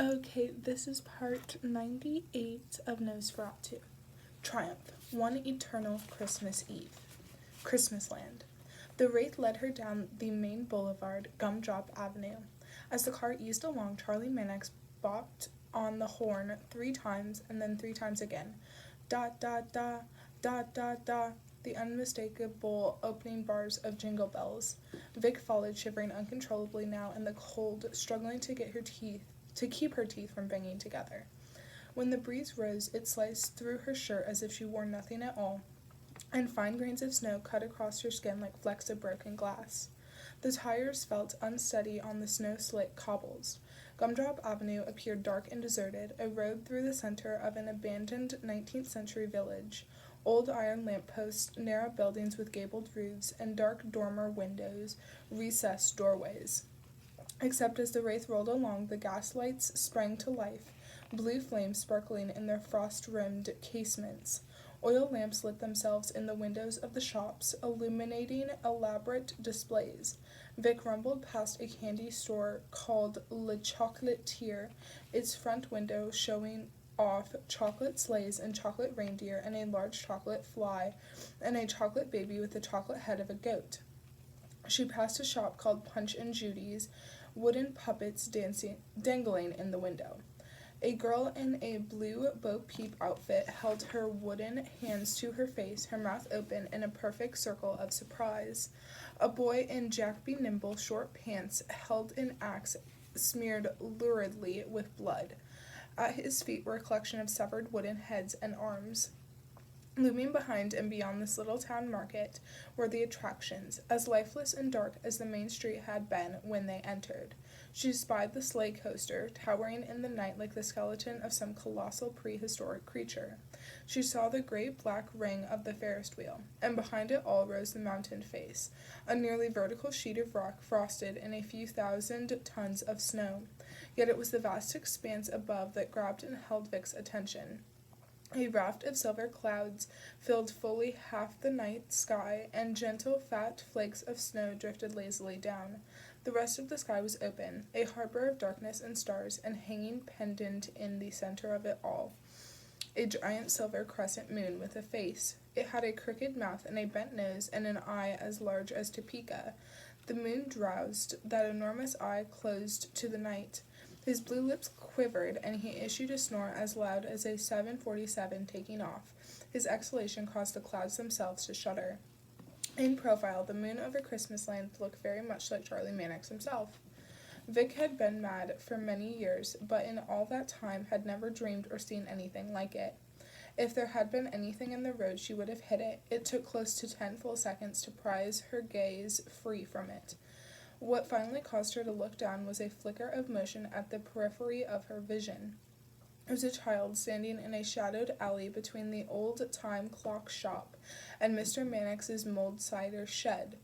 Okay, this is part 98 of Nos4a2. Triumph, one eternal Christmas Eve. Christmasland. The Wraith led her down the main boulevard, Gumdrop Avenue. As the car eased along, Charlie Mannix bopped on the horn 3 times and then 3 times again. Da da da, da da da, the unmistakable opening bars of Jingle Bells. Vic followed, shivering uncontrollably now in the cold, struggling to keep her teeth from banging together. When the breeze rose, it sliced through her shirt as if she wore nothing at all, and fine grains of snow cut across her skin like flecks of broken glass. The tires felt unsteady on the snow-slick cobbles. Gumdrop Avenue appeared dark and deserted, a road through the center of an abandoned 19th-century village. Old iron lampposts, narrow buildings with gabled roofs, and dark dormer windows, recessed doorways. Except as the Wraith rolled along, the gaslights sprang to life, blue flames sparkling in their frost-rimmed casements. Oil lamps lit themselves in the windows of the shops, illuminating elaborate displays. Vic rumbled past a candy store called Le Chocolatier, its front window showing off chocolate sleighs and chocolate reindeer and a large chocolate fly and a chocolate baby with the chocolate head of a goat. She passed a shop called Punch and Judy's, wooden puppets dangling in the window. A girl in a blue Bo-Peep outfit held her wooden hands to her face, her mouth open in a perfect circle of surprise. A boy in Jack Be Nimble short pants held an axe smeared luridly with blood. At his feet were a collection of severed wooden heads and arms. Looming behind and beyond this little town market were the attractions, as lifeless and dark as the main street had been when they entered. She spied the sleigh coaster, towering in the night like the skeleton of some colossal prehistoric creature. She saw the great-black ring of the Ferris wheel, and behind it all rose the mountain face, a nearly vertical sheet of rock frosted in a few thousand tons of snow. Yet it was the vast expanse above that grabbed and held Vic's attention. A raft of silver clouds filled fully half the night sky, and gentle, fat flakes of snow drifted lazily down. The rest of the sky was open, a harbor of darkness and stars, and hanging pendant in the center of it all, a giant silver crescent moon with a face. It had a crooked mouth and a bent nose and an eye as large as Topeka. The moon drowsed, that enormous eye closed to the night. His blue lips quivered, and he issued a snore as loud as a 747 taking off. His exhalation caused the clouds themselves to shudder. In profile, the moon over Christmasland looked very much like Charlie Mannix himself. Vic had been mad for many years, but in all that time had never dreamed or seen anything like it. If there had been anything in the road, she would have hit it. It took close to 10 full seconds to prise her gaze free from it. What finally caused her to look down was a flicker of motion at the periphery of her vision. It was a child standing in a shadowed alley between the old-time clock shop and Mr. Mannix's mulled cider shed.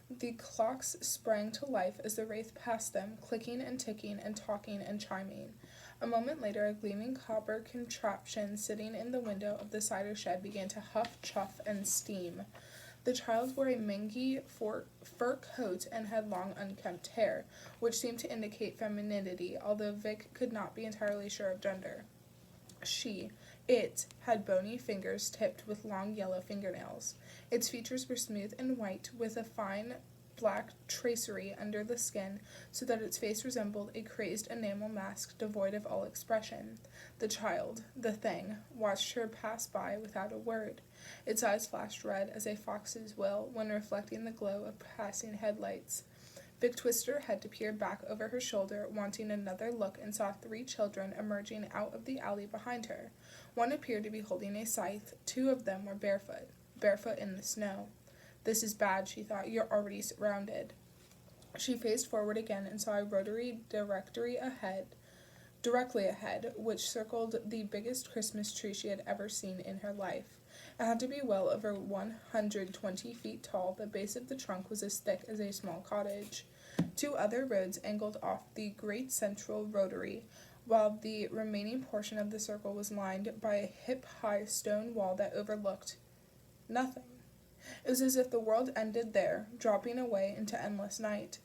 The clocks sprang to life as the Wraith passed them, clicking and ticking and talking and chiming. A moment later, a gleaming copper contraption sitting in the window of the cider shed began to huff, chuff, and steam. The child wore a mangy fur coat and had long unkempt hair, which seemed to indicate femininity, although Vic could not be entirely sure of gender. It had bony fingers tipped with long yellow fingernails. Its features were smooth and white, with a fine black tracery under the skin, so that its face resembled a crazed enamel mask devoid of all expression. The child, the thing, watched her pass by without a word. Its eyes flashed red as a fox's will when reflecting the glow of passing headlights. Vic twisted her head to peer back over her shoulder, wanting another look, and saw 3 children emerging out of the alley behind her. One appeared to be holding a scythe. 2 of them were barefoot in the snow. This is bad, she thought. You're already surrounded. She faced forward again and saw a rotary directory directly ahead, which circled the biggest Christmas tree she had ever seen in her life. It had to be well over 120 feet tall. The base of the trunk was as thick as a small cottage. 2 other roads angled off the great central rotary, while the remaining portion of the circle was lined by a hip-high stone wall that overlooked nothing. It was as if the world ended there, dropping away into endless night.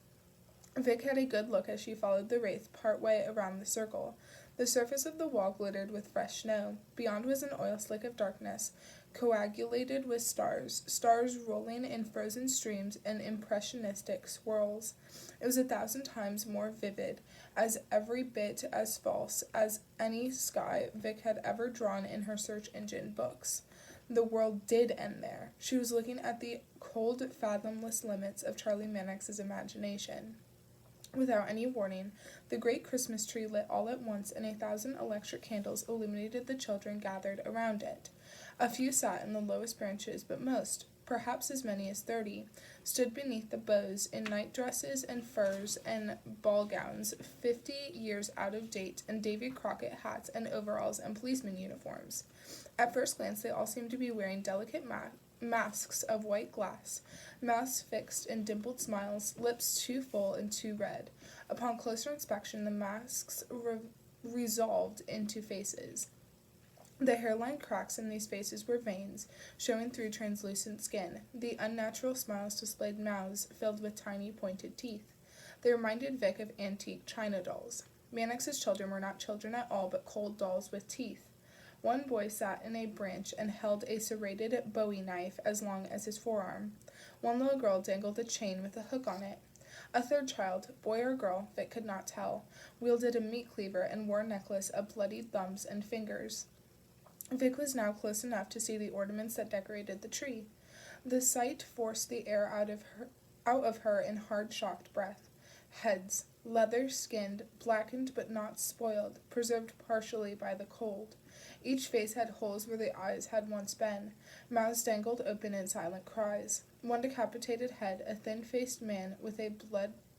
Vic had a good look as she followed the wraith part way around the circle. The surface of the wall glittered with fresh snow. Beyond was an oil slick of darkness, coagulated with stars rolling in frozen streams and impressionistic swirls. It was 1,000 times more vivid, as every bit as false as any sky Vic had ever drawn in her search engine books. The world did end there. She was looking at the cold, fathomless limits of Charlie Mannix's imagination. Without any warning, the great Christmas tree lit all at once, and 1,000 electric candles illuminated the children gathered around it. A few sat in the lowest branches, but most, perhaps as many as 30, stood beneath the boughs in night-dresses and furs and ball gowns 50 years out of date, and Davy Crockett hats and overalls and policeman uniforms. At first glance, they all seemed to be wearing delicate masks of white glass, mouths fixed in dimpled smiles, lips too full and too red. Upon closer inspection, the masks resolved into faces. The hairline cracks in these faces were veins, showing through translucent skin. The unnatural smiles displayed mouths filled with tiny, pointed teeth. They reminded Vic of antique china dolls. Mannix's children were not children at all, but cold dolls with teeth. One boy sat in a branch and held a serrated bowie knife as long as his forearm. One little girl dangled a chain with a hook on it. A third child, boy or girl, Vic could not tell, wielded a meat cleaver and wore a necklace of bloodied thumbs and fingers. Vic was now close enough to see the ornaments that decorated the tree. The sight forced the air out of her in hard, shocked breath. Heads, leather-skinned, blackened but not spoiled, preserved partially by the cold. Each face had holes where the eyes had once been. Mouths dangled open in silent cries. One decapitated head, a thin-faced man with a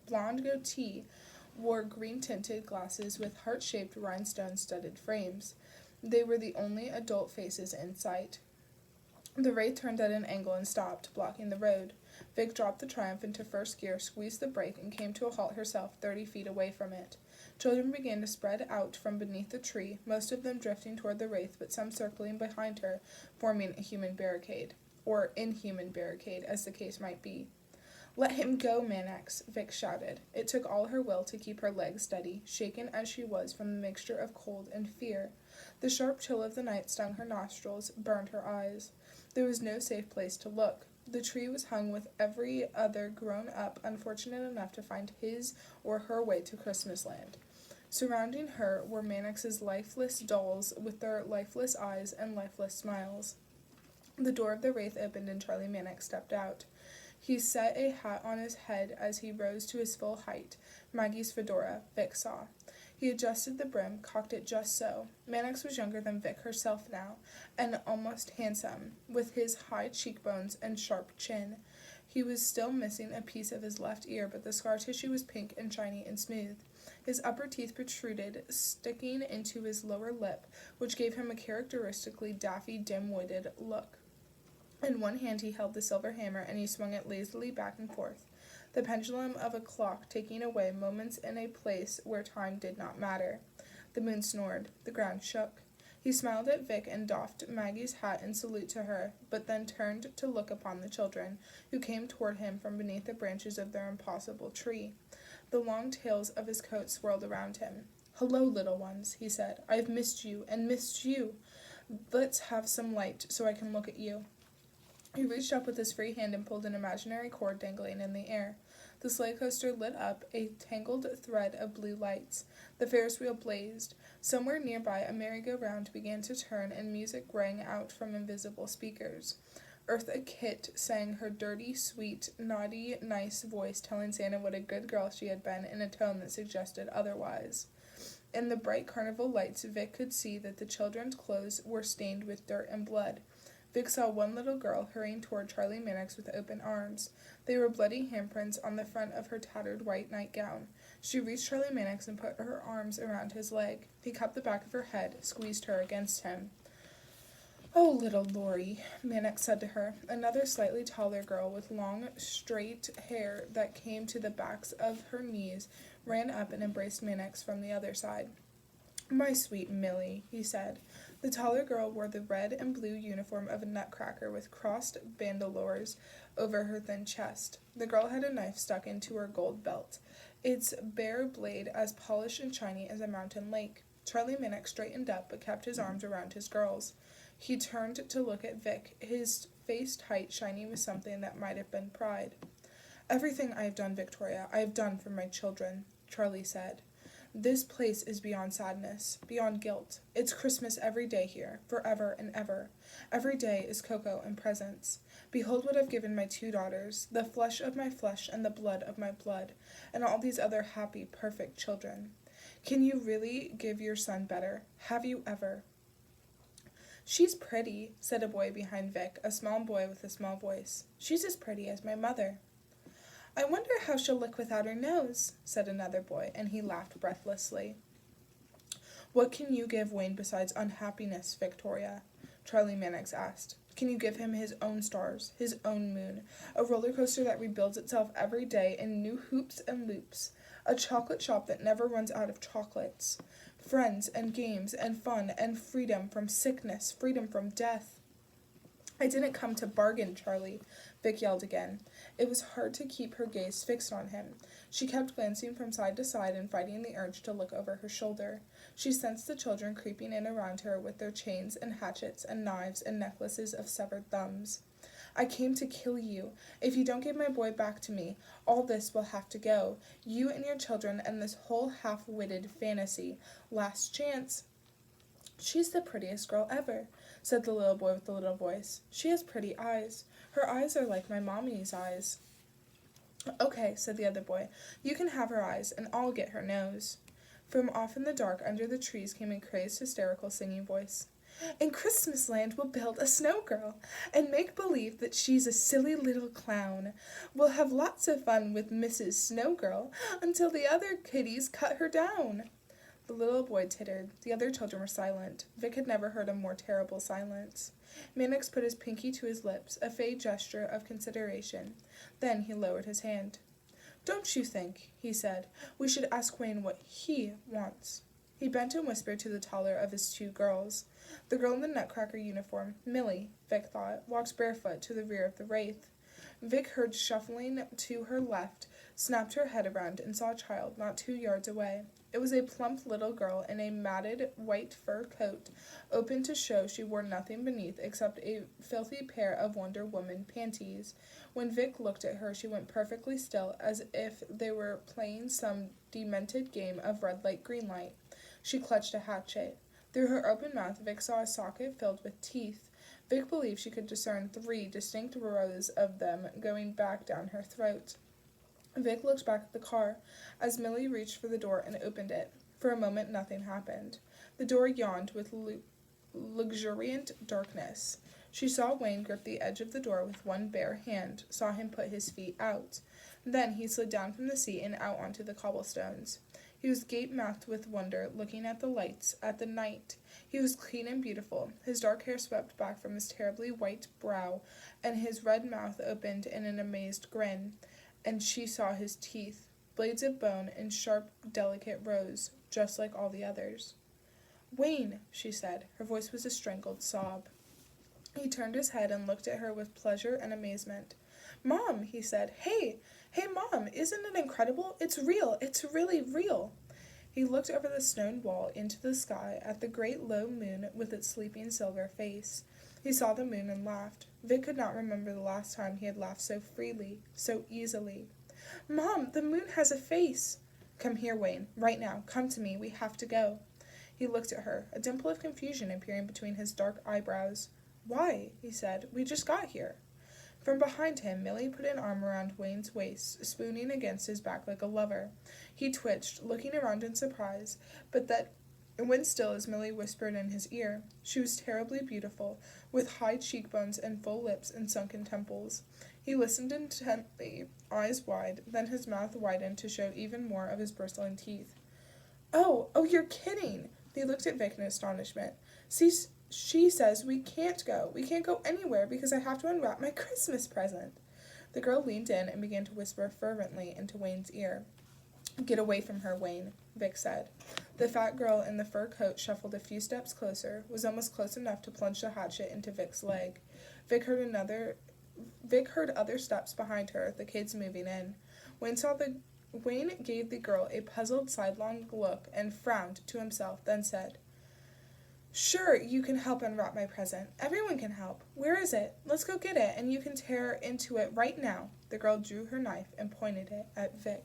blonde goatee, wore green-tinted glasses with heart-shaped rhinestone-studded frames. They were the only adult faces in sight. The wraith turned at an angle and stopped, blocking the road. Vic dropped the Triumph into first gear, squeezed the brake, and came to a halt herself 30 feet away from it. Children began to spread out from beneath the tree, most of them drifting toward the wraith, but some circling behind her, forming a human barricade. Or inhuman barricade, as the case might be. "Let him go, Mannix," Vic shouted. It took all her will to keep her legs steady, shaken as she was from the mixture of cold and fear. The sharp chill of the night stung her nostrils, burned her eyes. There was no safe place to look. The tree was hung with every other grown-up unfortunate enough to find his or her way to Christmasland. Surrounding her were Mannix's lifeless dolls with their lifeless eyes and lifeless smiles. The door of the wraith opened and Charlie Mannix stepped out. He set a hat on his head as he rose to his full height, Maggie's fedora, Vic saw. He adjusted the brim, cocked it just so. Mannix was younger than Vic herself now, and almost handsome, with his high cheekbones and sharp chin. He was still missing a piece of his left ear, but the scar tissue was pink and shiny and smooth. His upper teeth protruded, sticking into his lower lip, which gave him a characteristically daffy, dim-witted look. In one hand he held the silver hammer, and he swung it lazily back and forth, the pendulum of a clock taking away moments in a place where time did not matter. The moon snored. The ground shook. He smiled at Vic and doffed Maggie's hat in salute to her, but then turned to look upon the children, who came toward him from beneath the branches of their impossible tree. The long tails of his coat swirled around him. "Hello, little ones," he said. "I have missed you, and missed you. Let's have some light, so I can look at you." He reached up with his free hand and pulled an imaginary cord dangling in the air. The sleigh coaster lit up a tangled thread of blue lights. The Ferris wheel blazed. Somewhere nearby a merry-go-round began to turn, and music rang out from invisible speakers. Eartha Kitt sang her dirty, sweet, naughty, nice voice, telling Santa what a good girl she had been in a tone that suggested otherwise. In the bright carnival lights, Vic could see that the children's clothes were stained with dirt and blood. Vic saw one little girl hurrying toward Charlie Mannix with open arms. They were bloody handprints on the front of her tattered white nightgown. She reached Charlie Mannix and put her arms around his leg. He cupped the back of her head, squeezed her against him. "Oh, little Laurie," Mannix said to her. Another slightly taller girl with long, straight hair that came to the backs of her knees ran up and embraced Mannix from the other side. My sweet Millie, he said. The taller girl wore the red and blue uniform of a nutcracker with crossed bandoliers over her thin chest. The girl had a knife stuck into her gold belt, its bare blade as polished and shiny as a mountain lake. Charlie Minnick straightened up but kept his arms around his girls. He turned to look at Vic, his face tight, shining with something that might have been pride. Everything I have done, Victoria, I have done for my children, Charlie said. This place is beyond sadness, beyond guilt. It's Christmas every day here, forever and ever. Every day is cocoa and presents. Behold what I've given my 2 daughters, the flesh of my flesh and the blood of my blood, and all these other happy, perfect children. Can you really give your son better? Have you ever? She's pretty, said a boy behind Vic, a small boy with a small voice. She's as pretty as my mother. I wonder how she'll look without her nose, said another boy, and he laughed breathlessly. What can you give Wayne besides unhappiness, Victoria? Charlie Mannix asked. Can you give him his own stars, his own moon, a roller coaster that rebuilds itself every day in new hoops and loops, a chocolate shop that never runs out of chocolates, friends and games and fun and freedom from sickness, freedom from death? I didn't come to bargain, Charlie, Vic yelled again. It was hard to keep her gaze fixed on him. She kept glancing from side to side and fighting the urge to look over her shoulder. She sensed the children creeping in around her with their chains and hatchets and knives and necklaces of severed thumbs. I came to kill you. If you don't give my boy back to me, all this will have to go. You and your children and this whole half-witted fantasy. Last chance. She's the prettiest girl ever, said the little boy with the little voice. She has pretty eyes. Her eyes are like my mommy's eyes. Okay, said the other boy. You can have her eyes, and I'll get her nose. From off in the dark under the trees came a crazed, hysterical singing voice. In Christmasland we'll build a snow girl, and make believe that she's a silly little clown. We'll have lots of fun with Mrs. Snow Girl, until the other kiddies cut her down. The little boy tittered. The other children were silent. Vic had never heard a more terrible silence. Mannix put his pinky to his lips, a faint gesture of consideration. Then he lowered his hand. Don't you think, he said, we should ask Wayne what he wants? He bent and whispered to the taller of his 2 girls. The girl in the nutcracker uniform, Millie, Vic thought, walked barefoot to the rear of the wraith. Vic heard shuffling to her left, snapped her head around, and saw a child not 2 yards away. It was a plump little girl in a matted white fur coat, open to show she wore nothing beneath except a filthy pair of Wonder Woman panties. When Vic looked at her, she went perfectly still, as if they were playing some demented game of red light, green light. She clutched a hatchet. Through her open mouth, Vic saw a socket filled with teeth. Vic believed she could discern 3 distinct rows of them going back down her throat. Vic looked back at the car as Millie reached for the door and opened it. For a moment, nothing happened. The door yawned with luxuriant darkness. She saw Wayne grip the edge of the door with one bare hand, saw him put his feet out. Then he slid down from the seat and out onto the cobblestones. He was gape-mouthed with wonder, looking at the lights, at the night. He was clean and beautiful, his dark hair swept back from his terribly white brow, and his red mouth opened in an amazed grin. And she saw his teeth, blades of bone in sharp, delicate rows, just like all the others. Wayne, she said. Her voice was a strangled sob. He turned his head and looked at her with pleasure and amazement. Mom, he said. Hey, Mom, isn't it incredible? It's real. It's really real. He looked over the stone wall into the sky at the great low moon with its sleeping silver face. He saw the moon and laughed. Vic could not remember the last time he had laughed so freely, so easily. Mom, the moon has a face. Come here, Wayne, right now. Come to me. We have to go. He looked at her, a dimple of confusion appearing between his dark eyebrows. Why? He said. We just got here. From behind him, Millie put an arm around Wayne's waist, spooning against his back like a lover. He twitched, looking around in surprise, but that went still as Millie whispered in his ear. She was terribly beautiful, with high cheekbones and full lips and sunken temples. He listened intently, eyes wide, then his mouth widened to show even more of his bristling teeth. Oh, you're kidding! He looked at Vic in astonishment. See, she says we can't go. We can't go anywhere because I have to unwrap my Christmas present. The girl leaned in and began to whisper fervently into Wayne's ear. Get away from her, Wayne, Vic said. The fat girl in the fur coat shuffled a few steps closer, was almost close enough to plunge the hatchet into Vic's leg. Vic heard other steps behind her, the kids moving in. Wayne gave the girl a puzzled sidelong look and frowned to himself, then said, "Sure, you can help unwrap my present. Everyone can help. Where is it? Let's go get it, and you can tear into it right now." The girl drew her knife and pointed it at Vic.